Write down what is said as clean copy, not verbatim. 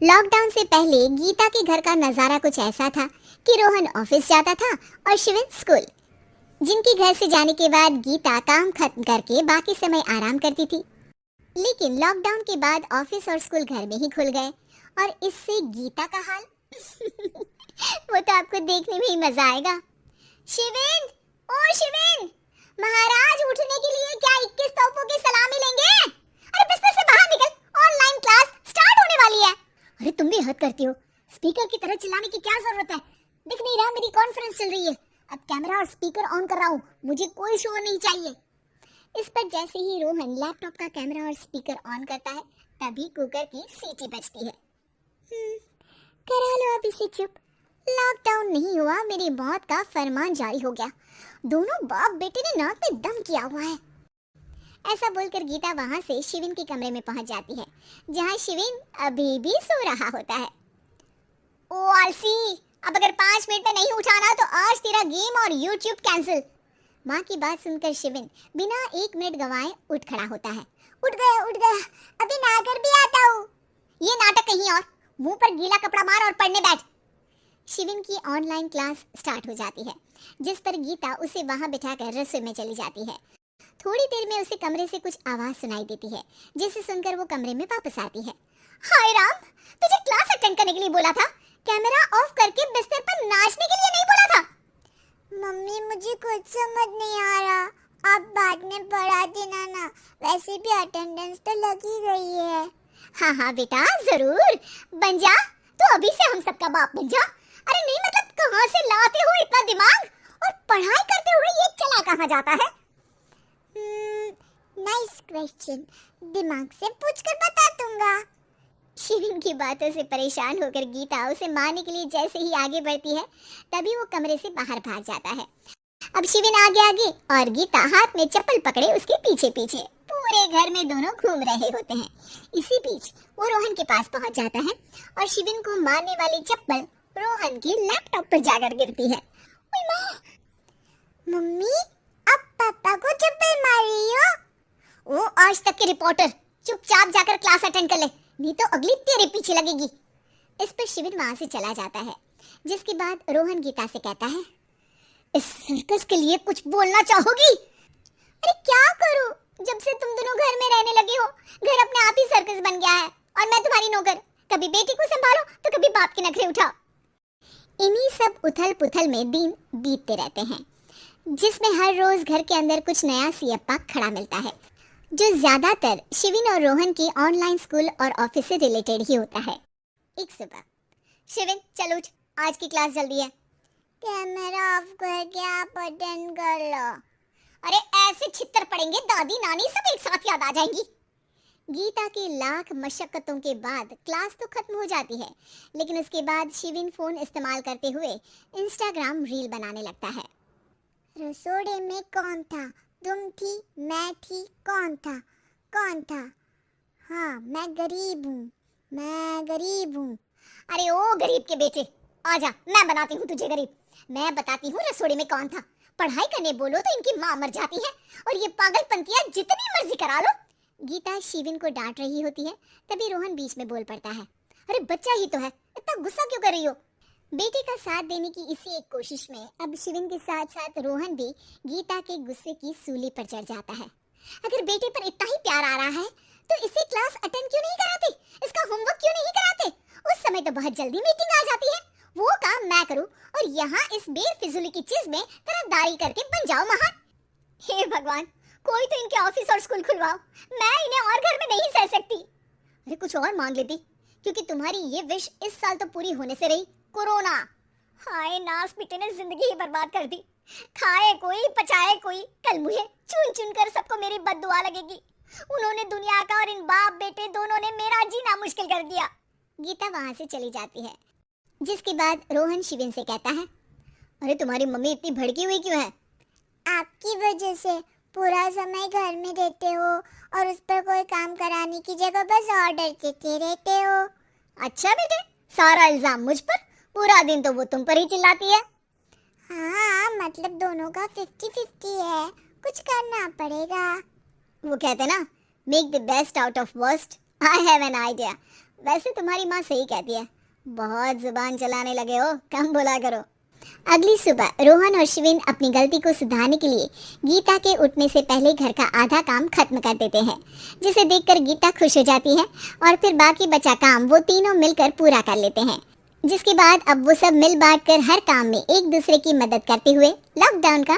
Lockdown से पहले गीता के घर का नजारा कुछ ऐसा था कि रोहन ऑफिस जाता था और शिविन स्कूल। जिनके घर से जाने के बाद गीता काम खत्म करके बाकी समय आराम करती थी। लेकिन लॉकडाउन के बाद ऑफिस और स्कूल घर में ही खुल गए और इससे गीता का हाल वो तो आपको देखने में ही मजा आएगा। शिविन, ओ शिविन, महाराज उठने के लिए क्या 21 तोपों की सलामी लेंगे? अरे बिस्तर से बाहर निकल, ऑनलाइन क्लास स्टार्ट होने वाली है। अरे तुम भी हद करती हो, स्पीकर की तरह चिल्लाने की क्या जरूरत है? दिख नहीं रहा मेरी कॉन्फ्रेंस चल रही है। अब कैमरा और स्पीकर ऑन कर रहा हूँ, मुझे कोई शोर नहीं चाहिए। इस पर जैसे ही रोहन लैपटॉप का कैमरा और स्पीकर ऑन करता है तभी कुकर की सीटी बजती है। करा लो अब इसे चुप। लॉकडाउन नहीं हुआ, मेरी मौत का फरमान जारी हो गया। दोनों बाप बेटे ने नाक में दम किया हुआ है। ऐसा बोलकर गीता वहां से शिविन के कमरे में पहुंच जाती है, जहां शिविन अभी भी सो रहा होता है। ओ आलसी, अब अगर 5 मिनट में नहीं उठाना तो आज तेरा गेम और यूट्यूब कैंसिल। माँ की बात सुनकर शिविन बिना 1 मिनट गवाए उठ खड़ा होता है। उठ गया, अभी नहाकर भी आता हूँ। ये नाटक कहीं और, मुंह पर गीला कपड़ा मार और पढ़ने बैठ। शिविन की ऑनलाइन क्लास स्टार्ट हो जाती है, जिस पर गीता उसे वहां बिठाकर रसोई में चली जाती है। थोड़ी देर में उसे कमरे से कुछ आवाज सुनाई देती है, जिसे सुनकर वो कमरे में वापस आती है। हाय राम, तुझे क्लास अटेंड करने के लिए बोला था, कैमरा ऑफ करके बिस्तर पर नाचने के लिए नहीं बोला था। मम्मी मुझे कुछ समझ नहीं आ रहा, आप बाद में पढ़ा देना ना, वैसे भी अटेंडेंस तो लगी गई है। हाँ हाँ बेटा, जरूर बन जा, तो अभी से हम सबका बाप बन जा। अरे नहीं मतलब कहाँ से लाते हो इतना दिमाग, और पढ़ाई करते हुए ये चला कहाँ जाता है? नाइस क्वेश्चन, दिमाग से पूछकर बता दूंगा। शिविन की बातों से परेशान होकर गीता उसे मारने के लिए जैसे ही आगे बढ़ती है तभी वो कमरे से बाहर भाग जाता है। अब शिविन आगे आगे और गीता हाथ में चप्पल पकड़े उसके पीछे पीछे पूरे घर में दोनों घूम रहे होते हैं। इसी बीच वो रोहन के पास पहुंच जाता है और शिविन को मारने वाली चप्पल रोहन के लैपटॉप पर जाकर गिरती है। ओए माँ! मम्मी, अब पापा को चप्पल मार रही हो? वो आज तक के रिपोर्टर, चुपचाप जाकर क्लास अटेंड कर ले, नहीं तो अगली तेरे पीछे लगेगी। इस पर शिविन वहां से चला जाता है, जिसके बाद रोहन गीता से कहता है, इस सर्कस के लिए कुछ बोलना चाहोगी? अरे क्या करूं, जब से तुम दोनों घर में रहने लगे हो, घर अपने आप ही सर्कस बन गया है और मैं तुम्हारी नौकर। कभी बेटी को संभालो तो कभी बाप के नखरे उठाओ। इन्हीं सब उथल पुथल में दिन बीतते रहते हैं, जिसमें हर रोज घर के अंदर कुछ नया सियप्पा खड़ा मिलता है, जो ज्यादातर शिविन और रोहन की ऑनलाइन स्कूल और ऑफिस से रिलेटेड ही होता है। एक सुबह, शिविन चल उठ, आज की क्लास जल्दी है। कैमरा ऑफ करके आप अटेंड कर लो। अरे ऐसे छितर पड़ेंगे दादी नानी सब एक साथ याद आ जाएंगी। गीता की लाख मशक्कतों के बाद क्लास तो खत्म हो जाती है, लेकिन उसके बाद शिविन फोन इस्तेमाल करते हुए इंस्टाग्राम रील बनाने लगता है। रसोड़े में कौन था? तुम थी, मैं थी, कौन था? कौन था? हाँ मैं गरीब हूँ। अरे ओ गरीब के बेटे, आजा, मैं बनाती हूँ तुझे गरीब। मैं बताती हूँ रसोड़े में कौन था। पढ़ाई करने बोलो तो इनकी माँ मर जाती है और ये पागलपंतियाँ जितनी मर्जी करा लो। गीता शिविन को डांट रही होती है, तभी रोहन बीच में बोल पड़ता है, अरे बच्चा ही तो है, इतना गुस्सा क्यों कर रही हो? बेटे का साथ देने की इसी एक कोशिश में अब शिविन के साथ साथ रोहन भी गीता के गुस्से की सूली पर चढ़ जाता है। अगर बेटे पर इतना ही प्यार आ रहा है तो इसे क्लास अटेंड क्यों नहीं कराते, इसका होमवर्क क्यों नहीं कराते? उस समय तो बहुत जल्दी मीटिंग आ जाती है, वो काम मैं करूं और यहाँ इस बेफिजूली की चीज में तरफदारी करके बन जाओ महान। हे भगवान, कोई तो इनके ऑफिस और स्कूल खुलवाओ, मैं इन्हें और घर में नहीं सह सकती। अरे कुछ और मांग लेती, क्योंकि तुम्हारी ये विश इस साल तो पूरी होने से रही, कोरोना। हाय नास बेटे ने जिंदगी ही बर्बाद कर दी। खाए कोई पचाए कोई, कल मुझे चुन चुन कर सबको मेरी बद्दुआ लगेगी। उन्होंने दुनिया का और इन बाप बेटे दोनों ने मेरा जीना मुश्किल कर दिया। गीता वहां से चली जाती है, जिसके बाद रोहन शिविन से कहता है, अरे तुम्हारी मम्मी इतनी भड़की हुई क्यों है? आपकी वजह से पूरा समय घर में रहते हो और उस पर कोई काम कराने की जगह बस ऑर्डर देते रहते हो। अच्छा बेटे, सारा इल्जाम मुझ पर, पूरा दिन तो वो तुम पर ही चिल्लाती है। हाँ मतलब दोनों का 50-50 है, कुछ करना पड़ेगा। वो कहते ना, make the best out of worst. I have an idea, वैसे तुम्हारी माँ सही कहती है, बहुत जुबान चलाने लगे हो, कम बोला करो। अगली सुबह रोहन और शिविन अपनी गलती को सुधारने के लिए गीता के उठने से पहले घर का आधा काम खत्म कर देते हैं, जिसे देखकर गीता खुश हो जाती है और फिर बाकी बचा काम वो तीनों मिलकर पूरा कर लेते हैं। जिसके बाद अब वो सब मिल बांट कर हर काम में एक दूसरे की मदद करते हुए लॉकडाउन का